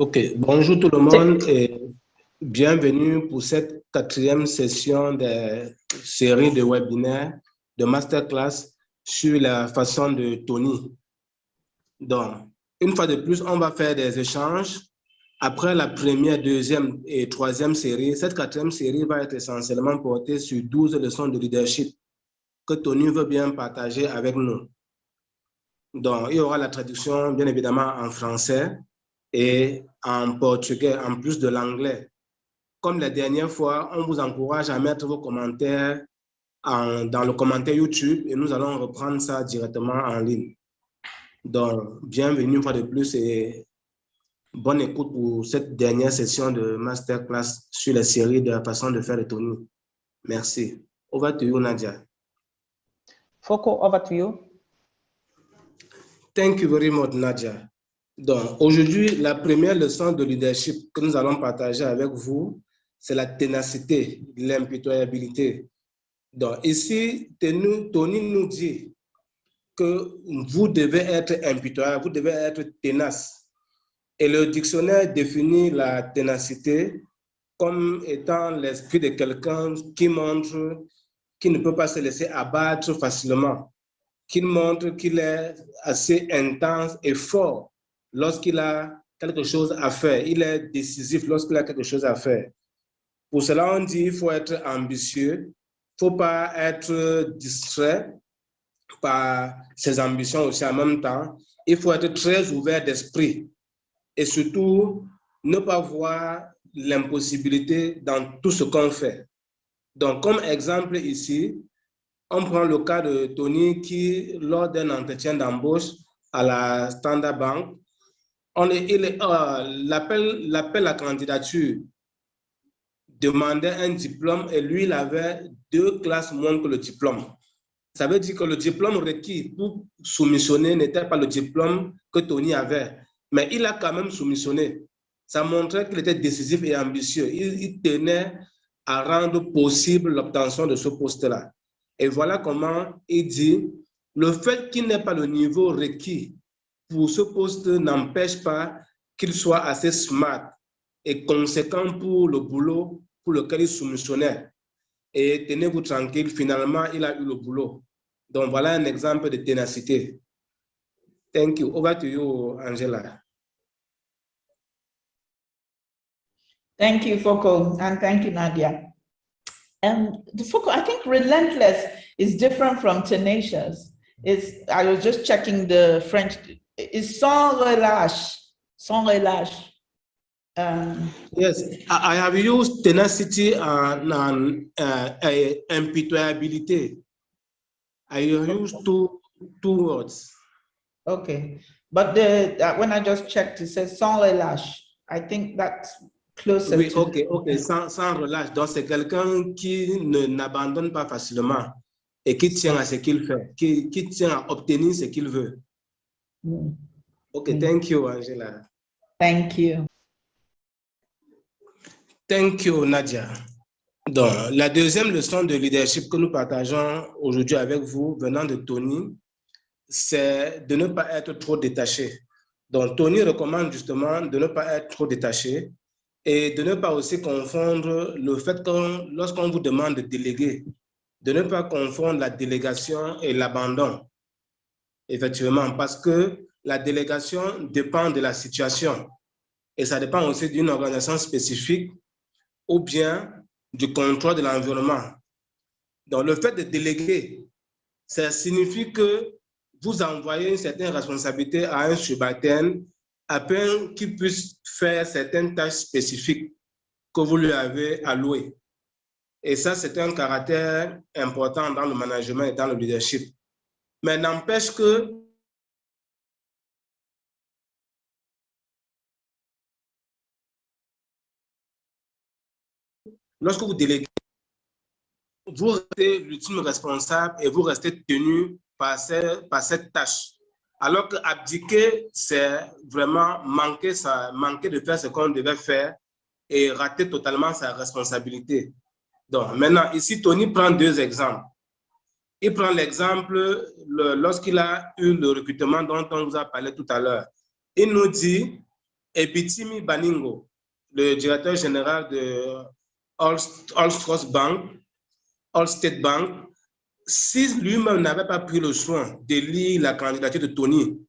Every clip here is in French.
Ok, bonjour tout le C'est- monde et bienvenue pour cette quatrième session de série de webinaires de masterclass sur la façon de Tony. Donc, une fois de plus, on va faire des échanges. Après la première, deuxième et troisième série, cette quatrième série va être essentiellement portée sur 12 leçons de leadership que Tony veut bien partager avec nous. Donc, il y aura la traduction, bien évidemment, en français et en portugais, en plus de l'anglais. Comme la dernière fois, on vous encourage à mettre vos commentaires dans le commentaire YouTube et nous allons reprendre ça directement en ligne. Donc, bienvenue une fois de plus et bonne écoute pour cette dernière session de masterclass sur la série de la façon de faire le Tony. Merci. Over to you, Nadia. Foko, over to you. Thank you very much, Nadia. Donc, aujourd'hui, la première leçon de leadership que nous allons partager avec vous, c'est la ténacité, l'impitoyabilité. Donc, ici, Tony nous dit que vous devez être impitoyable, vous devez être ténace. Et le dictionnaire définit la ténacité comme étant l'esprit de quelqu'un qui montre qu'il ne peut pas se laisser abattre facilement, qu'il montre qu'il est assez intense et fort lorsqu'il a quelque chose à faire. Il est décisif lorsqu'il a quelque chose à faire. Pour cela, on dit qu'il faut être ambitieux, il ne faut pas être distrait par ses ambitions aussi en même temps. Il faut être très ouvert d'esprit et surtout ne pas voir l'impossibilité dans tout ce qu'on fait. Donc, comme exemple ici, on prend le cas de Tony qui, lors d'un entretien d'embauche à la Standard Bank, l'appel à candidature demandait un diplôme et lui, il avait 2 classes moins que le diplôme. Ça veut dire que le diplôme requis pour soumissionner n'était pas le diplôme que Tony avait, mais il a quand même soumissionné. Ça montrait qu'il était décisif et ambitieux. Il tenait à rendre possible l'obtention de ce poste-là. Et voilà comment il dit, le fait qu'il n'ait pas le niveau requis pour ce poste n'empêche pas qu'il soit assez smart et conséquent pour le boulot pour lequel il soumissionnait. Et tenez-vous tranquille, finalement, il a eu le boulot. Donc, voilà un exemple de ténacité. Thank you. Over to you, Angela. Thank you, Foko, and thank you, Nadia. The Foko, I think relentless is different from tenacious. I was just checking the French. It's sans relâche. Sans relâche. Yes, I have used tenacity and impitoyability. I used two words. Okay, but when I just checked, it says sans relâche. I think that's closer Oui, to... ok, sans relâche. Donc, c'est quelqu'un qui n'abandonne pas facilement et qui tient à ce qu'il fait, qui tient à obtenir ce qu'il veut. Ok, thank you, Angela. Thank you. Thank you, Nadia. Donc, la deuxième leçon de leadership que nous partageons aujourd'hui avec vous, venant de Tony, c'est de ne pas être trop détaché. Donc, Tony recommande justement de ne pas être trop détaché et de ne pas aussi confondre le fait que lorsqu'on vous demande de déléguer, de ne pas confondre la délégation et l'abandon. Effectivement, parce que la délégation dépend de la situation et ça dépend aussi d'une organisation spécifique ou bien du contrôle de l'environnement. Donc, le fait de déléguer, ça signifie que vous envoyez une certaine responsabilité à un subalterne afin qu'il puisse faire certaines tâches spécifiques que vous lui avez allouées. Et ça, c'est un caractère important dans le management et dans le leadership. Mais n'empêche que lorsque vous déléguez, vous restez l'ultime responsable et vous restez tenu par cette tâche. Alors qu'abdiquer, c'est vraiment manquer de faire ce qu'on devait faire et rater totalement sa responsabilité. Donc, maintenant, ici, Tony prend 2 exemples. Il prend l'exemple lorsqu'il a eu le recrutement dont on vous a parlé tout à l'heure. Il nous dit et Bitimi Baningo, le directeur général de All State Bank, si lui-même n'avait pas pris le soin de lire la candidature de Tony,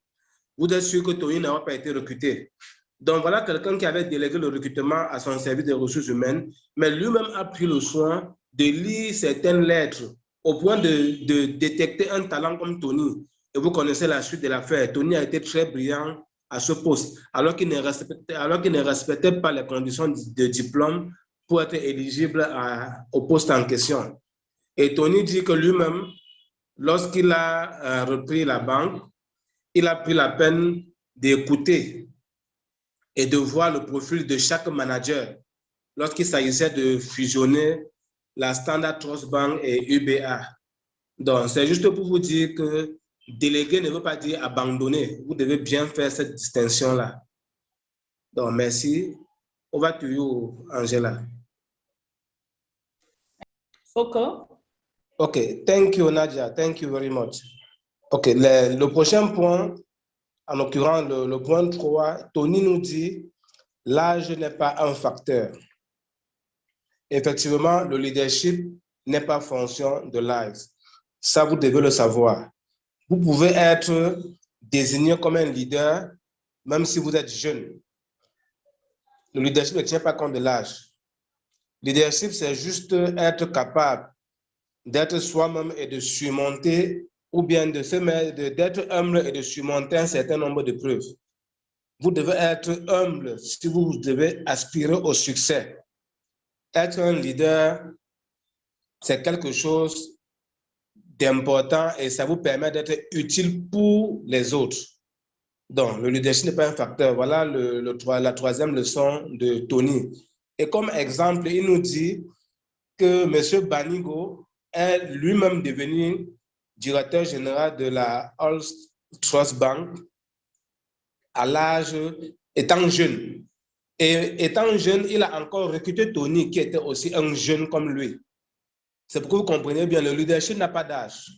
vous êtes sûr que Tony n'aurait pas été recruté. Donc voilà quelqu'un qui avait délégué le recrutement à son service des ressources humaines, mais lui-même a pris le soin de lire certaines lettres au point de détecter un talent comme Tony. Et vous connaissez la suite de l'affaire. Tony a été très brillant à ce poste, alors qu'il ne respectait pas les conditions de diplôme pour être éligible au poste en question. Et Tony dit que lui-même, lorsqu'il a repris la banque, il a pris la peine d'écouter et de voir le profil de chaque manager lorsqu'il s'agissait de fusionner la Standard Trust Bank et UBA. Donc, c'est juste pour vous dire que déléguer ne veut pas dire abandonner. Vous devez bien faire cette distinction-là. Donc, merci. Over to you, Angela. Foko? OK. Thank you, Nadia. Thank you very much. OK. Le prochain point, en l'occurrence, le point 3, Tony nous dit « L'âge n'est pas un facteur ». Effectivement, le leadership n'est pas fonction de l'âge. Ça, vous devez le savoir. Vous pouvez être désigné comme un leader, même si vous êtes jeune. Le leadership ne tient pas compte de l'âge. Leadership, c'est juste être capable d'être soi-même et de surmonter, ou bien d'être humble et de surmonter un certain nombre de preuves. Vous devez être humble si vous devez aspirer au succès. Être un leader, c'est quelque chose d'important et ça vous permet d'être utile pour les autres. Donc, le leadership n'est pas un facteur. Voilà la troisième leçon de Tony. Et comme exemple, il nous dit que M. Baningo est lui-même devenu directeur général de la All Trust Bank à l'âge étant jeune. Et étant jeune, il a encore recruté Tony, qui était aussi un jeune comme lui. C'est pour que vous compreniez bien, le leadership n'a pas d'âge.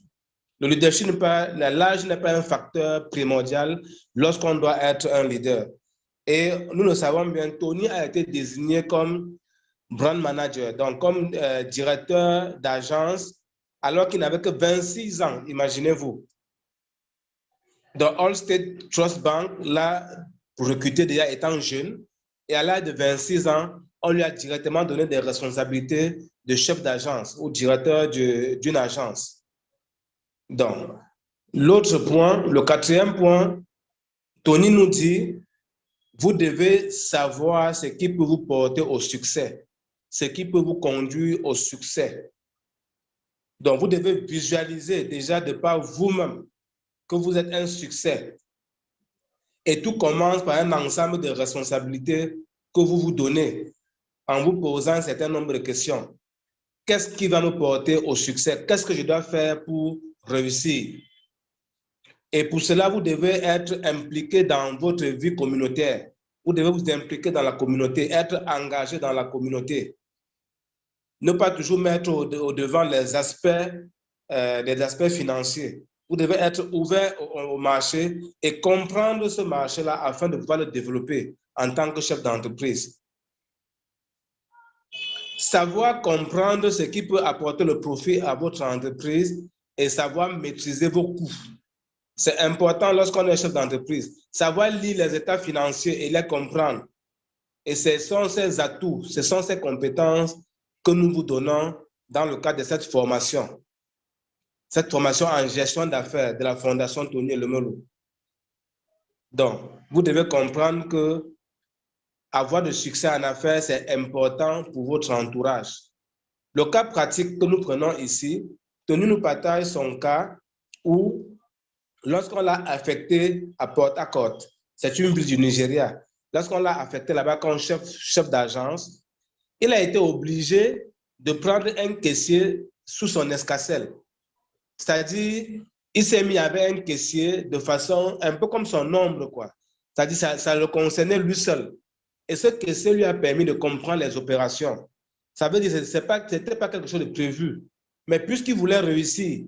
Le leadership l'âge n'est pas un facteur primordial lorsqu'on doit être un leader. Et nous le savons bien, Tony a été désigné comme brand manager, donc comme directeur d'agence, alors qu'il n'avait que 26 ans, imaginez-vous. Dans All State Trust Bank, là, pour recruter déjà étant jeune, et à l'âge de 26 ans, on lui a directement donné des responsabilités de chef d'agence ou directeur d'une agence. Donc, l'autre point, le quatrième point, Tony nous dit, vous devez savoir ce qui peut vous porter au succès, ce qui peut vous conduire au succès. Donc, vous devez visualiser déjà de par vous-même que vous êtes un succès. Et tout commence par un ensemble de responsabilités que vous vous donnez en vous posant un certain nombre de questions. Qu'est-ce qui va me porter au succès? Qu'est-ce que je dois faire pour réussir? Et pour cela, vous devez être impliqué dans votre vie communautaire. Vous devez vous impliquer dans la communauté, être engagé dans la communauté. Ne pas toujours mettre au devant les aspects financiers. Vous devez être ouvert au marché et comprendre ce marché-là afin de pouvoir le développer en tant que chef d'entreprise. Savoir comprendre ce qui peut apporter le profit à votre entreprise et savoir maîtriser vos coûts. C'est important lorsqu'on est chef d'entreprise. Savoir lire les états financiers et les comprendre. Et ce sont ces atouts, ce sont ces compétences que nous vous donnons dans le cadre de cette formation. Cette formation en gestion d'affaires de la Fondation Tony Elumelu. Donc, vous devez comprendre que avoir de succès en affaires, c'est important pour votre entourage. Le cas pratique que nous prenons ici, Tony nous partage son cas où, lorsqu'on l'a affecté à Port-Harcourt, c'est une ville du Nigeria, lorsqu'on l'a affecté là-bas comme chef d'agence, il a été obligé de prendre un caissier sous son escarcelle. C'est-à-dire, il s'est mis avec un caissier de façon un peu comme son ombre, quoi. C'est-à-dire, ça le concernait lui seul. Et ce caissier lui a permis de comprendre les opérations. Ça veut dire que ce n'était pas quelque chose de prévu. Mais puisqu'il voulait réussir,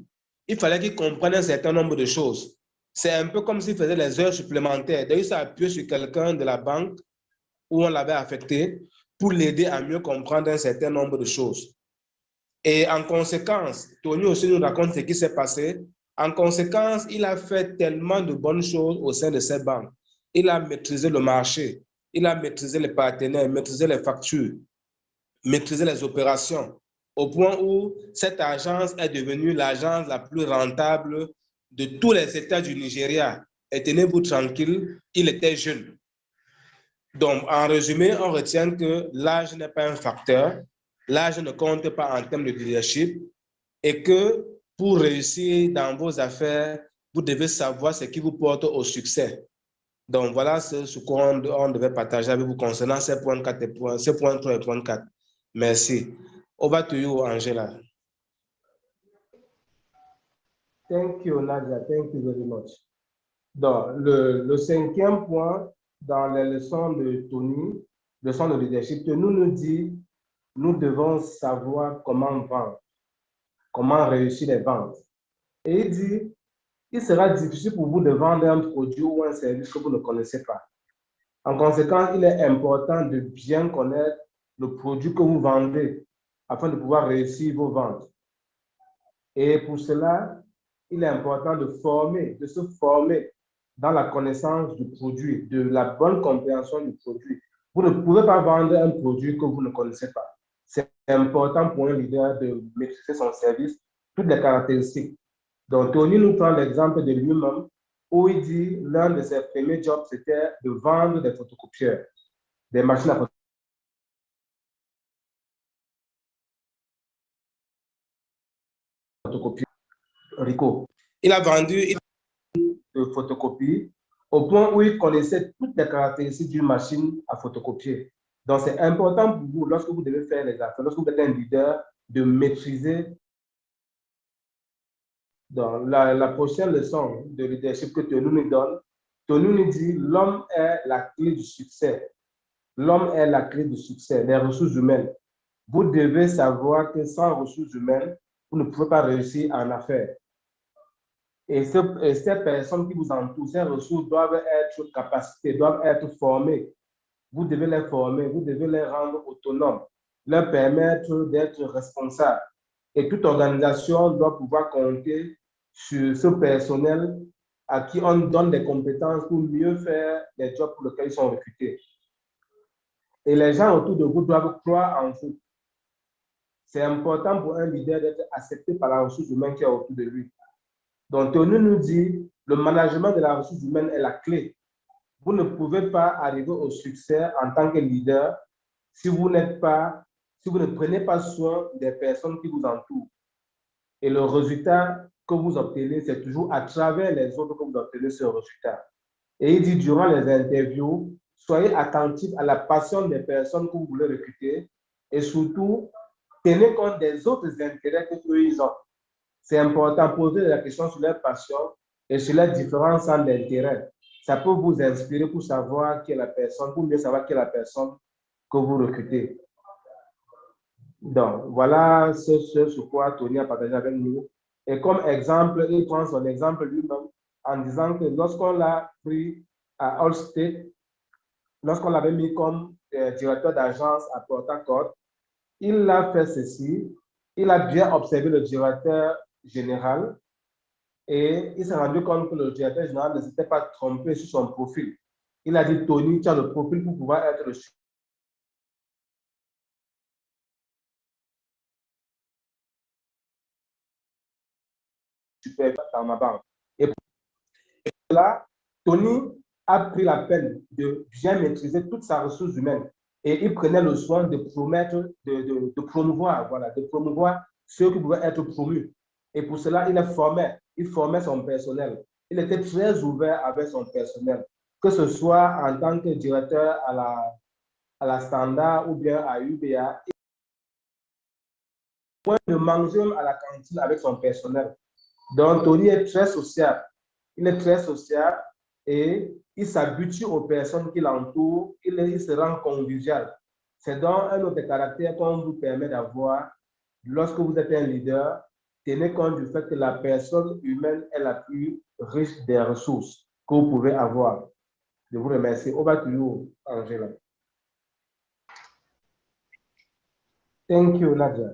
il fallait qu'il comprenne un certain nombre de choses. C'est un peu comme s'il faisait les heures supplémentaires. D'ailleurs, il s'est appuyé sur quelqu'un de la banque où on l'avait affecté pour l'aider à mieux comprendre un certain nombre de choses. Et en conséquence, Tony aussi nous raconte ce qui s'est passé. En conséquence, il a fait tellement de bonnes choses au sein de cette banque. Il a maîtrisé le marché, il a maîtrisé les partenaires, maîtrisé les factures, maîtrisé les opérations, au point où cette agence est devenue l'agence la plus rentable de tous les États du Nigeria. Et tenez-vous tranquille, il était jeune. Donc, en résumé, on retient que l'âge n'est pas un facteur, l'âge ne compte pas en termes de leadership et que pour réussir dans vos affaires, vous devez savoir ce qui vous porte au succès. Donc, voilà ce qu'on devait partager avec vous concernant ces points 4 et ces points 3 et points 4. Merci. Over to you, Angela. Thank you, Nadia. Thank you very much. Donc, le cinquième point dans les leçons de Tony, leçon de leadership, Tony nous dit, nous devons savoir comment vendre, comment réussir les ventes. Et il dit, il sera difficile pour vous de vendre un produit ou un service que vous ne connaissez pas. En conséquence, il est important de bien connaître le produit que vous vendez afin de pouvoir réussir vos ventes. Et pour cela, il est important de se former dans la connaissance du produit, de la bonne compréhension du produit. Vous ne pouvez pas vendre un produit que vous ne connaissez pas. C'est important pour un leader de maîtriser son service, toutes les caractéristiques. Donc, Tony nous prend l'exemple de lui-même où il dit l'un de ses premiers jobs, c'était de vendre des photocopieurs, des machines à photocopier. Rico. Il a vendu de photocopie au point où il connaissait toutes les caractéristiques d'une machine à photocopier. Donc, c'est important pour vous, lorsque vous devez faire les affaires, lorsque vous êtes un leader, de maîtriser. Dans la prochaine leçon de leadership que Tony nous donne, Tony nous dit l'homme est la clé du succès. L'homme est la clé du succès, les ressources humaines. Vous devez savoir que sans ressources humaines, vous ne pouvez pas réussir en affaires. Et ces personnes qui vous entourent, ces ressources doivent être capacitées, doivent être formées. Vous devez les former, vous devez les rendre autonomes, leur permettre d'être responsables. Et toute organisation doit pouvoir compter sur ce personnel à qui on donne des compétences pour mieux faire les jobs pour lesquels ils sont recrutés. Et les gens autour de vous doivent croire en vous. C'est important pour un leader d'être accepté par la ressource humaine qui est autour de lui. Donc, Tony nous dit, le management de la ressource humaine est la clé. Vous ne pouvez pas arriver au succès en tant que leader si vous ne prenez pas soin des personnes qui vous entourent. Et le résultat que vous obtenez, c'est toujours à travers les autres que vous obtenez ce résultat. Et il dit, durant les interviews, soyez attentifs à la passion des personnes que vous voulez recruter et surtout, tenez compte des autres intérêts qu'eux ils ont. C'est important de poser la question sur leur passion et sur leurs différents centres d'intérêt. Ça peut vous inspirer pour savoir qui est la personne, pour mieux savoir qui est la personne que vous recrutez. Donc, voilà ce quoi Tony a partagé avec nous. Et comme exemple, il prend son exemple lui-même en disant que lorsqu'on l'a pris à Allstate, lorsqu'on l'avait mis comme directeur d'agence à Port Harcourt, il a fait ceci. Il a bien observé le directeur général et il s'est rendu compte que le directeur général ne s'était pas trompé sur son profil. Il a dit, Tony, tu as le profil pour pouvoir être le super dans ma banque. Et pour cela, Tony a pris la peine de bien maîtriser toute sa ressource humaine et il prenait le soin de promettre, de promouvoir, voilà, de promouvoir ceux qui pouvaient être promus. Et pour cela, il formait son personnel. Il était très ouvert avec son personnel, que ce soit en tant que directeur à la Standard ou bien à UBA. Il de manger à la cantine avec son personnel. Donc, Tony est très sociable. Il est très sociable et il s'habitue aux personnes qui l'entourent. Il se rend convivial. C'est donc un autre caractère qu'on vous permet d'avoir lorsque vous êtes un leader. Tenez compte du fait que la personne humaine est la plus riche des ressources que vous pouvez avoir. Je vous remercie. Over to you, Angela. Thank you, Nadia.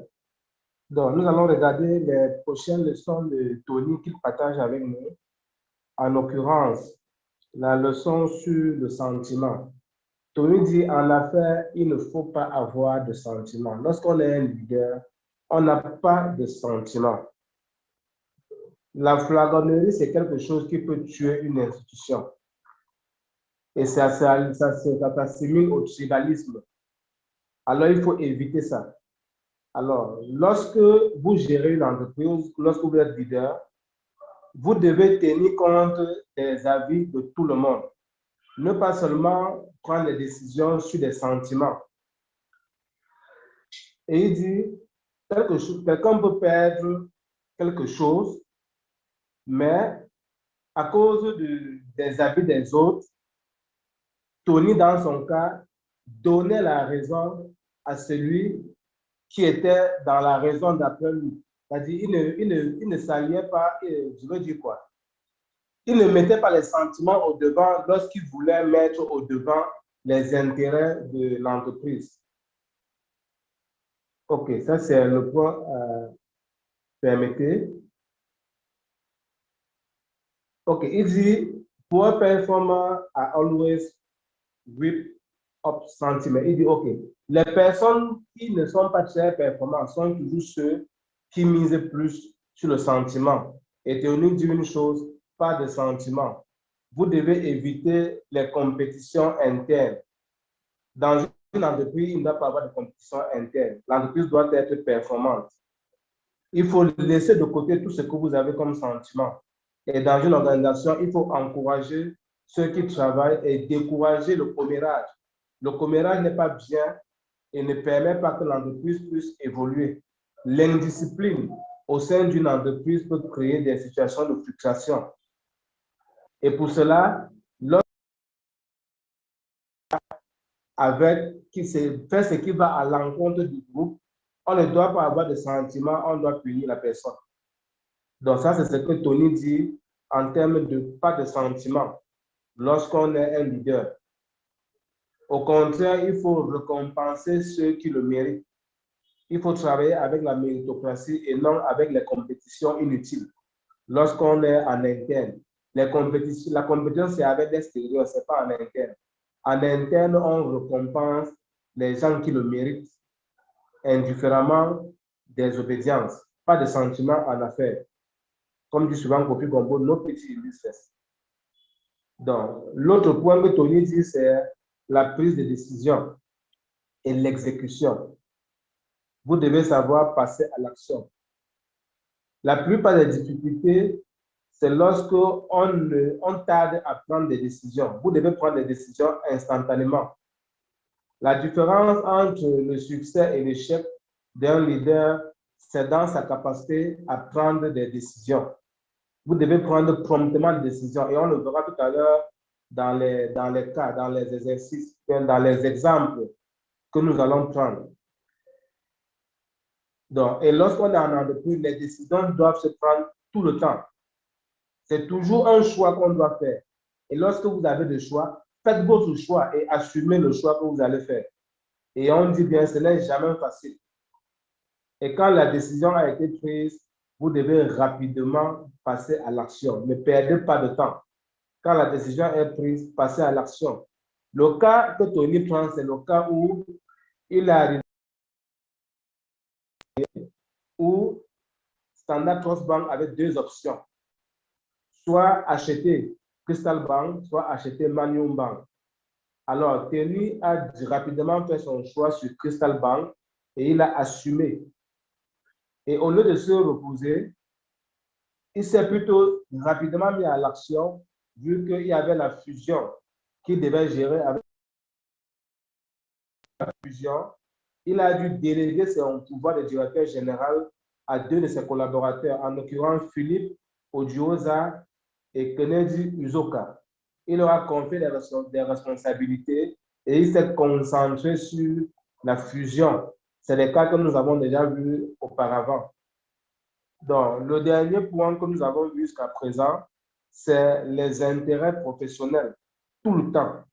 Donc, nous allons regarder les prochaines leçons de Tony qu'il partage avec nous. En l'occurrence, la leçon sur le sentiment. Tony dit, en affaires, il ne faut pas avoir de sentiment. Lorsqu'on est un leader, on n'a pas de sentiment. La flagornerie, c'est quelque chose qui peut tuer une institution. Et ça s'assimile au tribalisme. Alors, il faut éviter ça. Alors, lorsque vous gérez une entreprise, lorsque vous êtes leader, vous devez tenir compte des avis de tout le monde. Ne pas seulement prendre des décisions sur des sentiments. Et il dit, quelqu'un peut perdre quelque chose, mais à cause des avis des autres, Tony, dans son cas, donnait la raison à celui qui était dans la raison d'après lui. C'est-à-dire, il ne s'alliait pas, je veux dire quoi? Il ne mettait pas les sentiments au devant lorsqu'il voulait mettre au devant les intérêts de l'entreprise. OK, ça c'est le point. Permettez. OK, il dit, poor performer are always whip up sentiment. Il dit, OK, les personnes qui ne sont pas très performantes sont toujours ceux qui misent plus sur le sentiment. Et Théonie dit une chose, pas de sentiment. Vous devez éviter les compétitions internes. Dans une entreprise, il ne doit pas avoir de compétition interne. L'entreprise doit être performante. Il faut laisser de côté tout ce que vous avez comme sentiment. Et dans une organisation, il faut encourager ceux qui travaillent et décourager le commérage. Le commérage n'est pas bien et ne permet pas que l'entreprise puisse évoluer. L'indiscipline au sein d'une entreprise peut créer des situations de frustration. Et pour cela, qui fait ce qui va à l'encontre du groupe, on ne doit pas avoir de sentiments, on doit punir la personne. Donc ça, c'est ce que Tony dit en termes de pas de sentiments lorsqu'on est un leader. Au contraire, il faut récompenser ceux qui le méritent. Il faut travailler avec la méritocratie et non avec les compétitions inutiles. Lorsqu'on est en interne, la compétition, c'est avec l'extérieur, ce n'est pas en interne. En interne, on récompense les gens qui le méritent, indifféremment des obédiences, pas de sentiments en affaires. Comme dit souvent Kofi Gombo, nos petits illustres. Donc, l'autre point que Tony dit, c'est la prise de décision et l'exécution. Vous devez savoir passer à l'action. La plupart des difficultés, c'est lorsque on tarde à prendre des décisions. Vous devez prendre des décisions instantanément. La différence entre le succès et l'échec d'un leader, c'est dans sa capacité à prendre des décisions. Vous devez prendre promptement des décisions et on le verra tout à l'heure dans les cas, dans les exercices, dans les exemples que nous allons prendre. Donc, et lorsqu'on est en entreprise, les décisions doivent se prendre tout le temps. C'est toujours un choix qu'on doit faire. Et lorsque vous avez le choix, faites votre choix et assumez le choix que vous allez faire. Et on dit bien, ce n'est jamais facile. Et quand la décision a été prise, vous devez rapidement passer à l'action. Ne perdez pas de temps. Quand la décision est prise, passez à l'action. Le cas que Tony prend, c'est le cas où il a arrivé où Standard Trust Bank avait deux options. Soit acheter Crystal Bank, soit acheter Manium Bank. Alors, Tony a rapidement fait son choix sur Crystal Bank et il a assumé. Et au lieu de se reposer, il s'est plutôt rapidement mis à l'action vu qu'il y avait la fusion qu'il devait gérer avec la fusion. Il a dû déléguer son pouvoir de directeur général à deux de ses collaborateurs, en l'occurrence Philippe Odioza et Kennedy Uzoka. Il leur a confié des responsabilités et il s'est concentré sur la fusion. C'est le cas que nous avons déjà vu auparavant. Donc, le dernier point que nous avons vu jusqu'à présent, c'est les intérêts professionnels, tout le temps.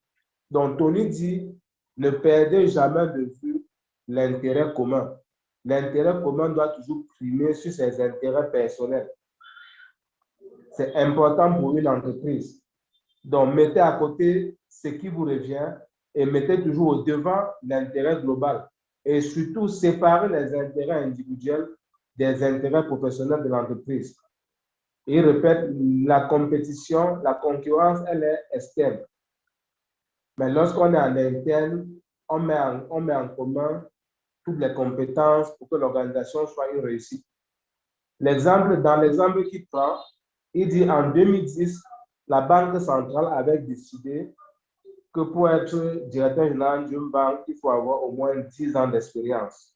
Donc, Tony dit, ne perdez jamais de vue l'intérêt commun. L'intérêt commun doit toujours primer sur ses intérêts personnels. C'est important pour une entreprise. Donc, mettez à côté ce qui vous revient et mettez toujours au devant l'intérêt global. Et surtout, séparez les intérêts individuels des intérêts professionnels de l'entreprise. Et répète, la compétition, la concurrence, elle est externe. Mais lorsqu'on est en interne, on met en commun toutes les compétences pour que l'organisation soit une réussite. Dans l'exemple qu'il prend, il dit en 2010, la Banque centrale avait décidé que pour être directeur général d'une banque, il faut avoir au moins 10 ans d'expérience.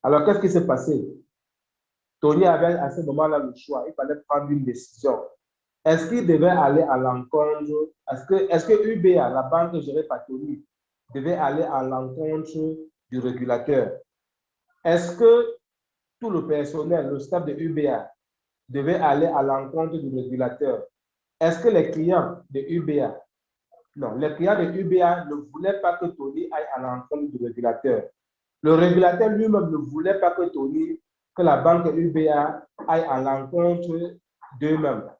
Alors, qu'est-ce qui s'est passé? Tony avait à ce moment-là le choix. Il fallait prendre une décision. Est-ce qu'il devait aller à l'encontre? Est-ce que UBA, la banque gérée par Tony, devait aller à l'encontre du régulateur? Est-ce que tout le personnel, le staff de UBA, devait aller à l'encontre du régulateur? Est-ce que les clients de UBA, non, les clients de UBA ne voulaient pas que Tony aille à l'encontre du régulateur. Le régulateur lui-même ne voulait pas que la banque UBA aille à l'encontre d'eux-mêmes.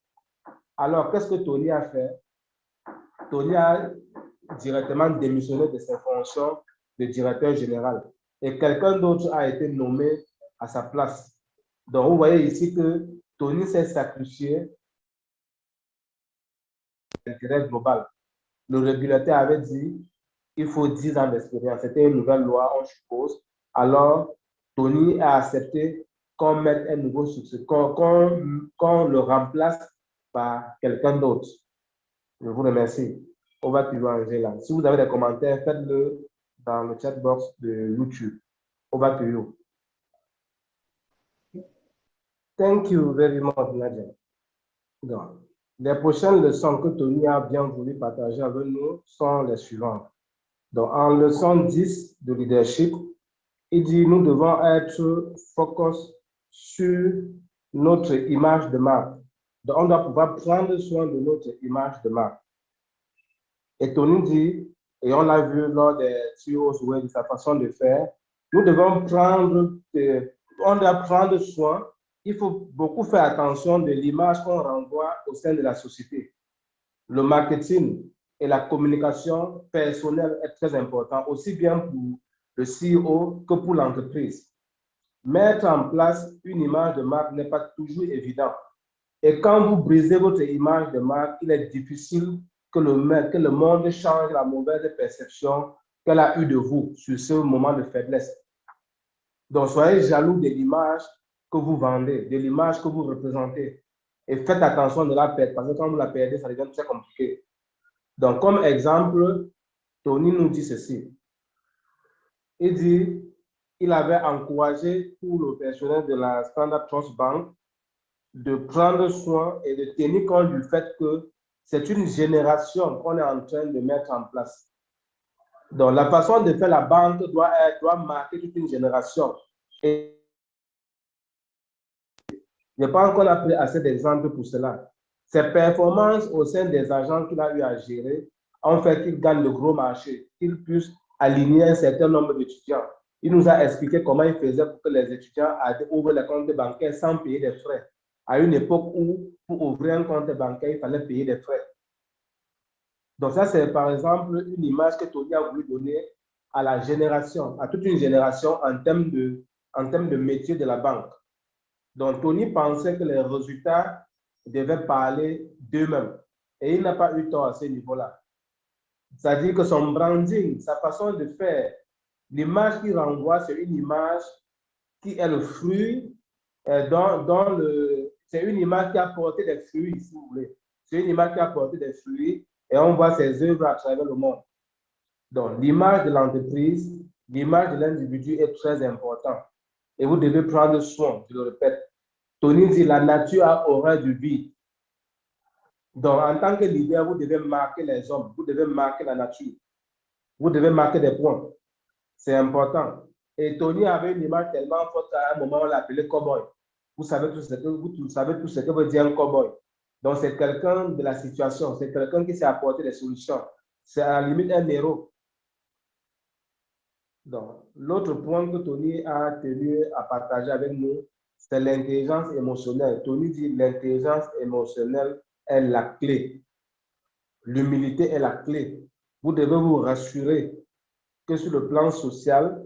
Alors, qu'est-ce que Tony a fait? Tony a directement démissionné de ses fonctions de directeur général et quelqu'un d'autre a été nommé à sa place. Donc, vous voyez ici que Tony s'est sacrifié pour l'intérêt global. Le régulateur avait dit il faut 10 ans d'expérience. C'était une nouvelle loi, on suppose. Alors, Tony a accepté qu'on mette un nouveau succès, qu'on le remplace par quelqu'un d'autre. Je vous remercie. On va plus loin, Angela. Si vous avez des commentaires, faites-le dans le chat box de YouTube. Over to you. Thank you very much, Nadia. Donc, les prochaines leçons que Tony a bien voulu partager avec nous sont les suivantes. Donc, en leçon 10 de leadership, il dit nous devons être focus sur notre image de marque. Donc, on doit pouvoir prendre soin de notre image de marque. Et Tony dit, et on l'a vu lors des tuyaux de sa façon de faire, nous devons on doit prendre soin. Il faut beaucoup faire attention de l'image qu'on renvoie au sein de la société. Le marketing et la communication personnelle est très important, aussi bien pour le CEO que pour l'entreprise. Mettre en place une image de marque n'est pas toujours évident. Et quand vous brisez votre image de marque, il est difficile que le monde change la mauvaise perception qu'elle a eue de vous sur ce moment de faiblesse. Donc, soyez jaloux de l'image que vous vendez, de l'image que vous représentez. Et faites attention de la perdre, parce que quand vous la perdez, ça devient très compliqué. Donc, comme exemple, Tony nous dit ceci. Il dit qu'il avait encouragé tout le personnel de la Standard Trust Bank de prendre soin et de tenir compte du fait que c'est une génération qu'on est en train de mettre en place. Donc, la façon de faire la banque doit marquer toute une génération. Et je pense qu'on a pris assez d'exemples pour cela. Ses performances au sein des agents qu'il a eu à gérer ont fait qu'il gagne le gros marché, qu'il puisse aligner un certain nombre d'étudiants. Il nous a expliqué comment il faisait pour que les étudiants ouvrent les comptes bancaires sans payer des frais. À une époque où, pour ouvrir un compte bancaire, il fallait payer des frais. Donc ça, c'est par exemple une image que Tony a voulu donner à la génération, à toute une génération en termes de métier de la banque. Donc Tony pensait que les résultats devaient parler d'eux-mêmes. Et il n'a pas eu tort à ce niveau-là. C'est-à-dire que son branding, sa façon de faire, l'image qu'il renvoie, c'est une image qui est le fruit, c'est une image qui a porté des fruits, si vous voulez. C'est une image qui a porté des fruits et on voit ses œuvres à travers le monde. Donc, l'image de l'entreprise, l'image de l'individu est très importante. Et vous devez prendre soin, je le répète. Tony dit, la nature a horreur du vide. Donc, en tant que leader, vous devez marquer les hommes, vous devez marquer la nature, vous devez marquer des points. C'est important. Et Tony avait une image tellement forte qu'à un moment, on l'appelait cowboy. Vous savez tout ce que veut dire un cowboy. Donc, c'est quelqu'un de la situation, c'est quelqu'un qui sait apporter des solutions. C'est à la limite un héros. Donc, l'autre point que Tony a tenu à partager avec nous, c'est l'intelligence émotionnelle. Tony dit l'intelligence émotionnelle est la clé. L'humilité est la clé. Vous devez vous rassurer que sur le plan social,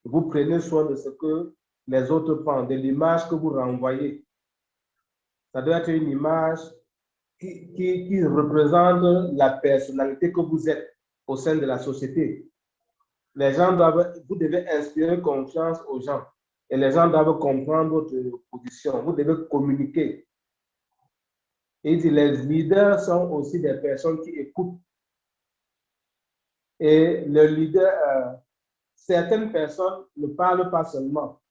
vous prenez soin de ce que les autres pensent, de l'image que vous renvoyez. Ça doit être une image qui représente la personnalité que vous êtes au sein de la société. Les gens vous devez inspirer confiance aux gens et les gens doivent comprendre votre position. Vous devez communiquer. Et les leaders sont aussi des personnes qui écoutent. Et le leader, certaines personnes ne parlent pas seulement.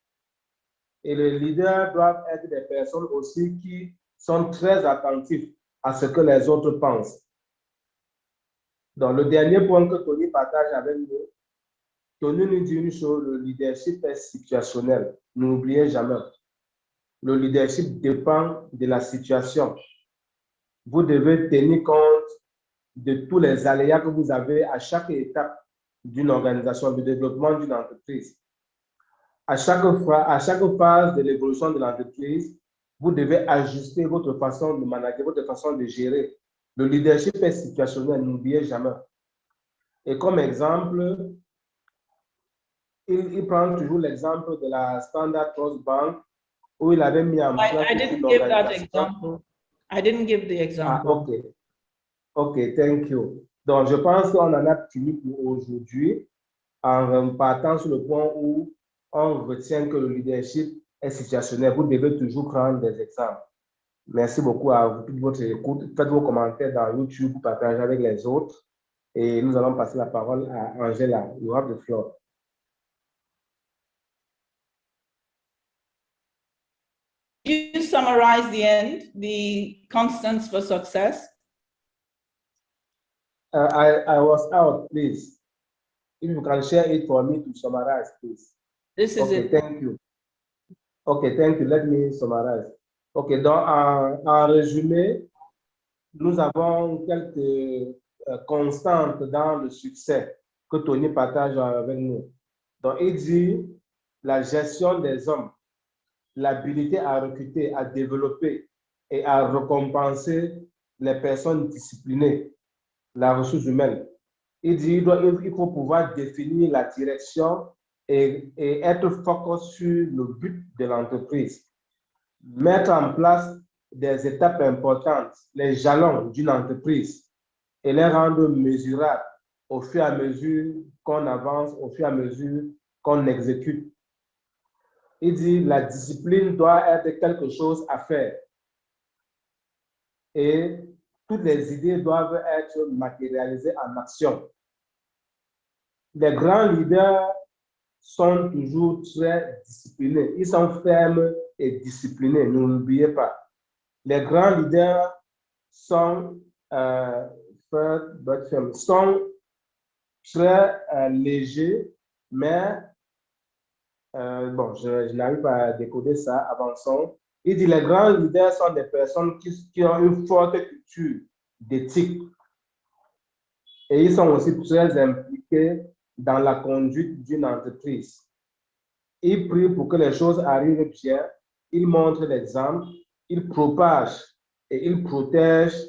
Et les leaders doivent être des personnes aussi qui sont très attentifs à ce que les autres pensent. Donc, le dernier point que Tony partage avec nous, Tony nous dit une chose, le leadership est situationnel. N'oubliez jamais. Le leadership dépend de la situation. Vous devez tenir compte de tous les aléas que vous avez à chaque étape d'une organisation, du développement d'une entreprise. À chaque phase de l'évolution de l'entreprise, vous devez ajuster votre façon de manager, votre façon de gérer. Le leadership est situationnel, n'oubliez jamais. Et comme exemple, il prend toujours l'exemple de la Standard Trust Bank où il avait mis en place une organisation. I didn't give the example. Ah, OK. OK, thank you. Donc, je pense qu'on en a fini pour aujourd'hui en partant sur le point où on retient que le leadership est situationnel. Vous devez toujours prendre des exemples. Merci beaucoup à vous de votre écoute. Faites vos commentaires dans YouTube, partagez avec les autres. Et nous allons passer la parole à Angela. You have the floor. You summarize the end, the constants for success? I was out, please. If you can share it for me to summarize, please. This is okay, it. Thank you. Okay, thank you. Let me summarize. Okay, donc en résumé, nous avons quelques constantes dans le succès que Tony partage avec nous. Donc, il dit la gestion des hommes, l'habilité à recruter, à développer et à récompenser les personnes disciplinées, la ressource humaine. Il dit il faut pouvoir définir la direction et être focus sur le but de l'entreprise. Mettre en place des étapes importantes, les jalons d'une entreprise et les rendre mesurables au fur et à mesure qu'on avance, au fur et à mesure qu'on exécute. Il dit la discipline doit être quelque chose à faire et toutes les idées doivent être matérialisées en action. Les grands leaders sont toujours très disciplinés. Ils sont fermes et disciplinés, ne l'oubliez pas. Les grands leaders sont très légers, mais bon, je n'arrive pas à décoder ça, avançons. Il dit les grands leaders sont des personnes qui ont une forte culture d'éthique et ils sont aussi très impliqués dans la conduite d'une entreprise. Ils prient pour que les choses arrivent bien, ils montrent l'exemple, ils propagent et ils protègent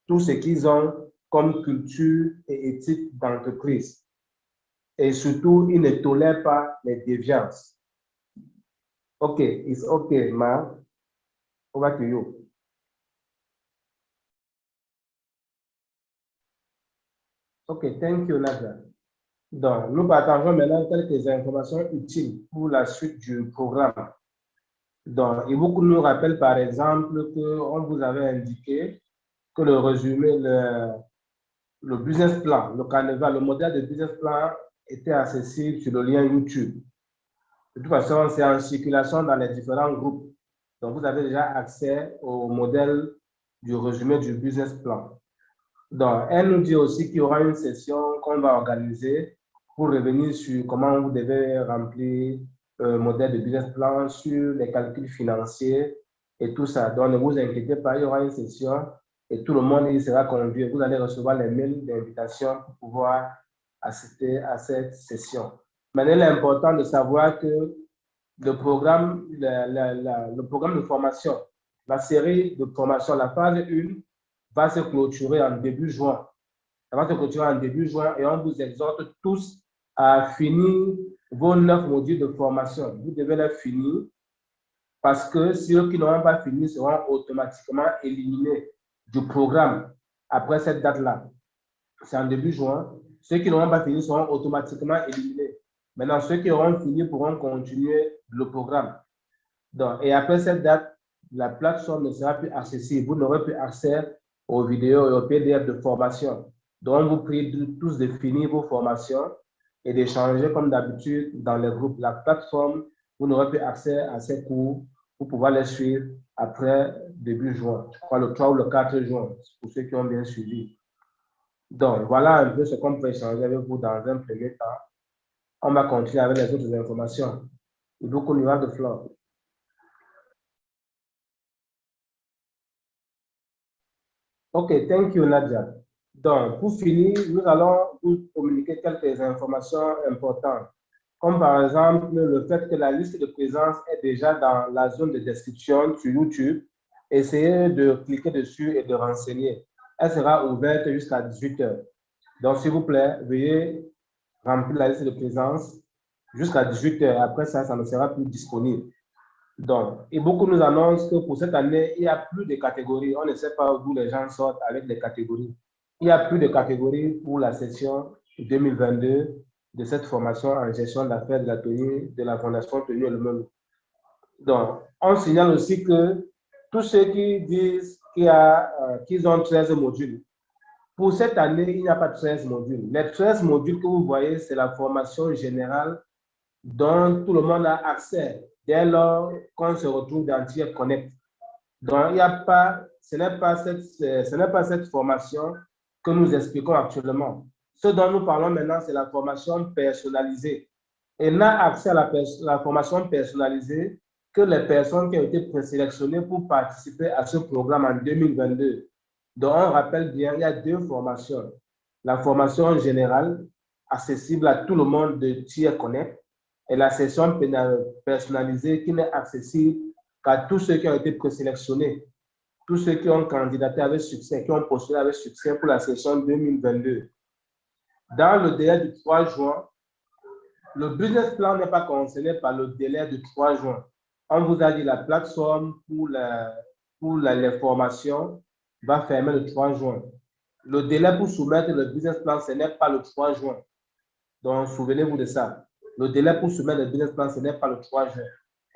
tout ce qu'ils ont comme culture et éthique d'entreprise. Et surtout, ils ne tolèrent pas les déviances. OK, it's okay, Ma. Over to you. OK, thank you, Nadia. Donc, nous partageons maintenant quelques informations utiles pour la suite du programme. Donc, il vous nous rappelle par exemple qu'on vous avait indiqué que le résumé, le business plan, le carnaval, le modèle de business plan était accessible sur le lien YouTube. De toute façon, c'est en circulation dans les différents groupes. Donc, vous avez déjà accès au modèle du résumé du business plan. Donc, elle nous dit aussi qu'il y aura une session qu'on va organiser pour revenir sur comment vous devez remplir le modèle de business plan, sur les calculs financiers et tout ça. Donc, ne vous inquiétez pas, il y aura une session et tout le monde y sera convié. Vous allez recevoir les mails d'invitation pour pouvoir assister à cette session. Maintenant, il est important de savoir que le programme de formation, la série de formation, la phase 1, va se clôturer en début juin. Ça va se clôturer en début juin et on vous exhorte tous à finir vos 9 modules de formation. Vous devez les finir parce que ceux qui n'auront pas fini seront automatiquement éliminés du programme après cette date-là. C'est en début juin. Ceux qui n'auront pas fini seront automatiquement éliminés. Maintenant, ceux qui auront fini pourront continuer le programme. Donc, et après cette date, la plateforme ne sera plus accessible. Vous n'aurez plus accès aux vidéos et aux PDF de formation. Donc, on vous prie tous de finir vos formations et d'échanger comme d'habitude dans les groupes. La plateforme, vous n'aurez plus accès à ces cours pour pouvoir les suivre après début juin. Je crois le 3 ou le 4 juin, pour ceux qui ont bien suivi. Donc, voilà un peu ce qu'on peut échanger avec vous dans un premier temps. On va continuer avec les autres informations. Et donc, on y va de flanc. OK, thank you, Nadia. Donc, pour finir, nous allons vous communiquer quelques informations importantes, comme par exemple le fait que la liste de présence est déjà dans la zone de description sur YouTube. Essayez de cliquer dessus et de renseigner. Elle sera ouverte jusqu'à 18 h. Donc, s'il vous plaît, veuillez remplir la liste de présence jusqu'à 18 h. Après ça, ça ne sera plus disponible. Donc, et beaucoup nous annoncent que pour cette année, il n'y a plus de catégories. On ne sait pas d'où les gens sortent avec les catégories. Il n'y a plus de catégories pour la session 2022 de cette formation en gestion d'affaires de l'atelier de la Fondation Tenu elle-même. Donc, on signale aussi que tous ceux qui disent qu'ils ont 13 modules, pour cette année, il n'y a pas 13 modules. Les 13 modules que vous voyez, c'est la formation générale dont tout le monde a accès dès lors qu'on se retrouve dans TIER Connect. Donc, ce n'est pas cette formation que nous expliquons actuellement. Ce dont nous parlons maintenant, c'est la formation personnalisée. Et n'a accès à la formation personnalisée que les personnes qui ont été présélectionnées pour participer à ce programme en 2022. Donc, on rappelle bien, il y a 2 formations. La formation générale, accessible à tout le monde de TIER Connect, et la session personnalisée qui n'est accessible qu'à tous ceux qui ont été présélectionnés, tous ceux qui ont candidaté avec succès, qui ont postulé avec succès pour la session 2022. Dans le délai du 3 juin, le business plan n'est pas concerné par le délai du 3 juin. On vous a dit la plateforme pour les formations va fermer le 3 juin. Le délai pour soumettre le business plan, ce n'est pas le 3 juin. Donc, souvenez-vous de ça. Le délai pour soumettre le business plan, ce n'est pas le 3 juin.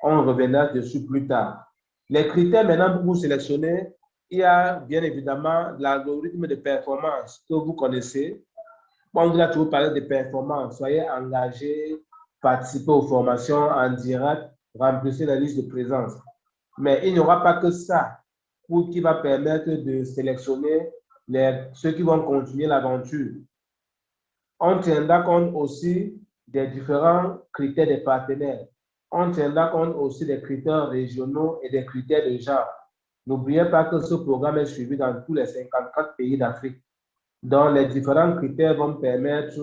On reviendra dessus plus tard. Les critères maintenant pour vous sélectionner, il y a bien évidemment l'algorithme de performance que vous connaissez. On vous a toujours parlé de performance. Soyez engagés, participez aux formations en direct, remplissez la liste de présence. Mais il n'y aura pas que ça qui va permettre de sélectionner ceux qui vont continuer l'aventure. On tiendra compte aussi des différents critères des partenaires. On tiendra compte aussi des critères régionaux et des critères de genre. N'oubliez pas que ce programme est suivi dans tous les 54 pays d'Afrique. Donc, les différents critères vont permettre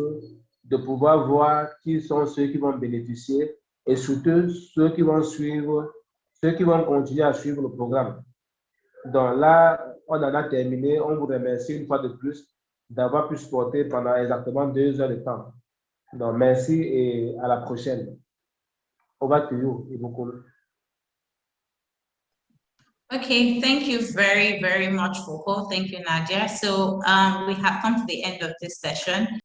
de pouvoir voir qui sont ceux qui vont bénéficier et surtout ceux qui vont continuer à suivre le programme. Donc là, on en a terminé. On vous remercie une fois de plus d'avoir pu supporter pendant exactement 2 heures de temps. Donc, merci et à la prochaine. Over to you, Ibukulu. Okay, thank you very, very much, Foko. Thank you, Nadia. So we have come to the end of this session.